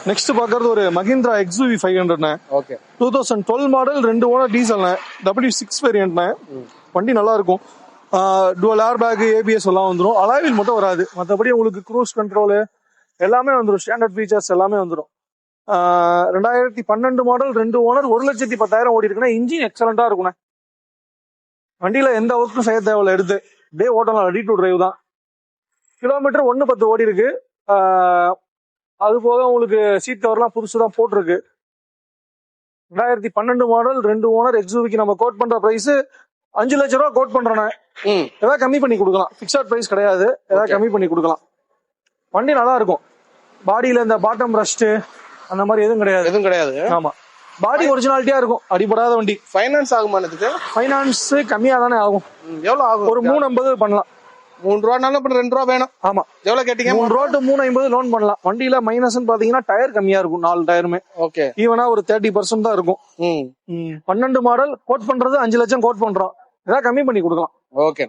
Next பாக்குறது ஒரு Mahindra XUV 500. Okay 2012 model, 2 owner, diesel, W6 variant. வண்டி நல்லா இருக்கும். டுவல் ஏர் பேக், ABS எல்லாம் வந்துடும். அலாய்வில் மட்டும் வராது. மற்றபடி உங்களுக்கு க்ரூஸ் கண்ட்ரோல் எல்லாமே வந்துடும். ஸ்டாண்டர்ட் ஃபீச்சர்ஸ் எல்லாமே வந்துடும். 2012 மாடல், 2 ஓனர், 1,10,000 ஓடி இருக்குன்னா இன்ஜின் எக்ஸலண்டா இருக்குண்ணே. வண்டியில எந்த ஒர்க்கும் செய்ய தேவையில்ல. எடுத்து டே ஓட்டலாம், ரெடி டு டிரைவ் தான். கிலோமீட்டர் 110 ஓடி இருக்கு. அது போக உங்களுக்கு சீட் கவர்லாம் புதுசுதான் போட்டிருக்கு. 2012 மாடல், 2 ஓனர், XUVக்கு நம்ம கோட் பண்ற பிரைஸ் 5 லட்சம் ரூபா கோட் பண்றேன். ஏதாவது கம்மி பண்ணி கொடுக்கலாம். பிக்சட் பிரைஸ் கிடையாது, ஏதாவது கம்மி பண்ணி கொடுக்கலாம். வண்டி நல்லா இருக்கும். பாடியில இந்த பாட்டம் ரஸ்ட் அந்த மாதிரி எதுவும் கிடையாது. ஆமா, பாடி ஒரிஜினாலிட்டியா இருக்கும். அடிபடாத வண்டி. ஃபைனான்ஸ் ஆகுமா இதுக்கு? ஃபைனான்ஸ் கம்மியா தானே ஆகும். எவ்வளவு ஆகும்? ஒரு 350 பண்ணலாம். 3 ரூபானாலும் 2 ரூபா வேணும். ஆமா, எவ்வளவு கேட்டீங்க? 3 ரூபா டு 350 லோன் பண்ணலாம். வண்டியில மைனஸ் பாத்தீங்கன்னா டயர் கம்மியா இருக்கும். 4 டயருமே ஓகே, ஈவனா ஒரு 30% தான் இருக்கும். 12 மாடல் கோட் பண்றது 5 லட்சம் கோட் பண்றோம். ஏதாவது கம்மி பண்ணி கொடுக்கலாம். ஓகே.